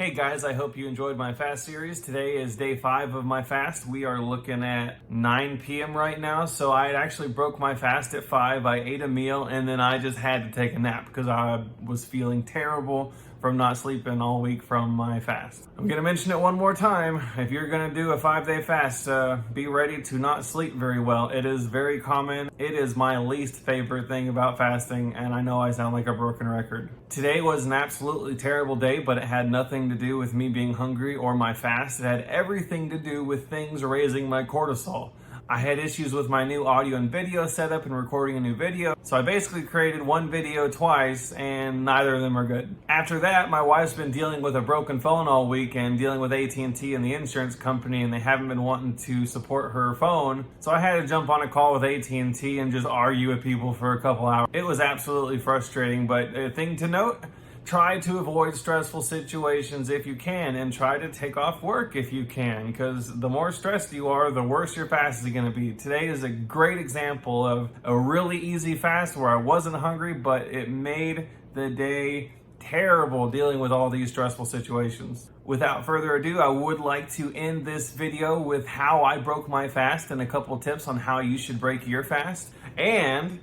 Hey guys, I hope you enjoyed my fast series. Today is day 5 of my fast. We are looking at 9 p.m. right now, so I actually broke my fast at 5. I ate a meal and then I just had to take a nap because I was feeling terrible from not sleeping all week from my fast. I'm gonna mention it one more time. If you're gonna do a 5-day fast, be ready to not sleep very well. It is very common. It is my least favorite thing about fasting, and I know I sound like a broken record. Today was an absolutely terrible day, but it had nothing to do with me being hungry or my fast. It had everything to do with things raising my cortisol. I had issues with my new audio and video setup and recording a new video, so I basically created one video twice and neither of them are good. After that, my wife's been dealing with a broken phone all week and dealing with AT&T and the insurance company, and they haven't been wanting to support her phone, so I had to jump on a call with AT&T and just argue with people for a couple hours. It was absolutely frustrating, but a thing to note, try to avoid stressful situations if you can, and try to take off work if you can, because the more stressed you are, the worse your fast is going to be. Today is a great example of a really easy fast where I wasn't hungry, but it made the day terrible dealing with all these stressful situations. Without further ado, I would like to end this video with how I broke my fast and a couple tips on how you should break your fast. And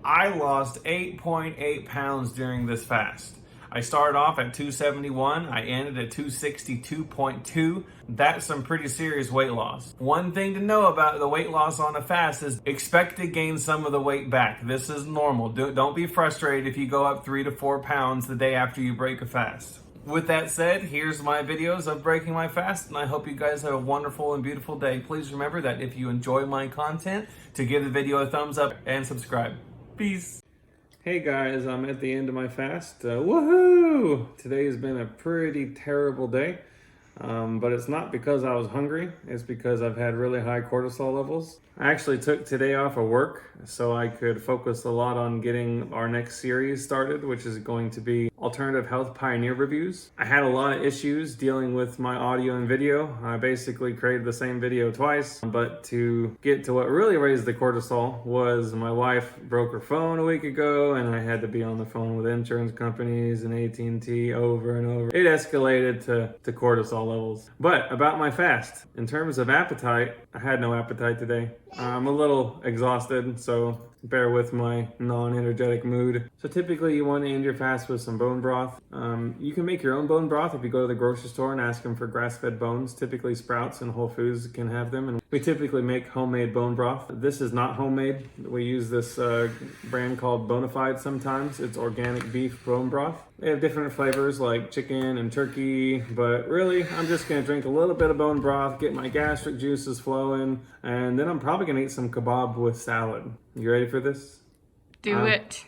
I lost 8.8 pounds during this fast. I started off at 271, I ended at 262.2. That's some pretty serious weight loss. One thing to know about the weight loss on a fast is expect to gain some of the weight back. This is normal. Don't be frustrated if you go up 3 to 4 pounds the day after you break a fast. With that said, here's my videos of breaking my fast, and I hope you guys have a wonderful and beautiful day. Please remember that if you enjoy my content, to give the video a thumbs up and subscribe. Peace. Hey guys, I'm at the end of my fast. Woohoo! Today has been a pretty terrible day, but it's not because I was hungry. It's because I've had really high cortisol levels. I actually took today off of work so I could focus a lot on getting our next series started, which is going to be Alternative Health Pioneer Reviews. I had a lot of issues dealing with my audio and video. I basically created the same video twice, but to get to what really raised the cortisol was my wife broke her phone a week ago, and I had to be on the phone with insurance companies and AT&T over and over. It escalated to cortisol levels. But about my fast, in terms of appetite, I had no appetite today. I'm a little exhausted, so bear with my non-energetic mood. So typically you want to end your fast with some bone broth. You can make your own bone broth if you go to the grocery store and ask them for grass-fed bones. Typically Sprouts and Whole Foods can have them, and we typically make homemade bone broth. This is not homemade. We use this brand called Bonafide sometimes. It's organic beef bone broth. They have different flavors like chicken and turkey, but really I'm just gonna drink a little bit of bone broth, get my gastric juices flowing, and then I'm probably gonna eat some kebab with salad. You ready for this? Do it.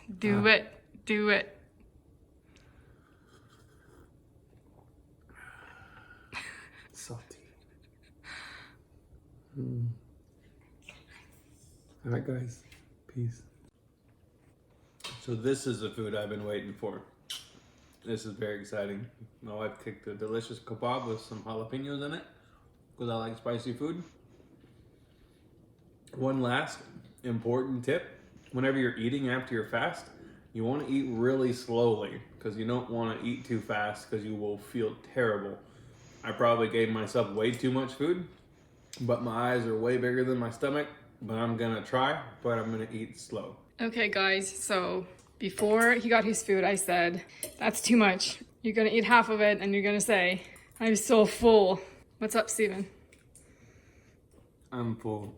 Salty. All right, guys. Peace. So this is the food I've been waiting for. This is very exciting. My wife cooked a delicious kebab with some jalapenos in it because I like spicy food. One last important tip. Whenever you're eating after your fast, you want to eat really slowly because you don't want to eat too fast because you will feel terrible. I probably gave myself way too much food, but my eyes are way bigger than my stomach, but I'm gonna try, but I'm gonna eat slow. Okay guys, so before he got his food, I said, that's too much. You're gonna eat half of it and you're gonna say, I'm so full. What's up, Steven? I'm full.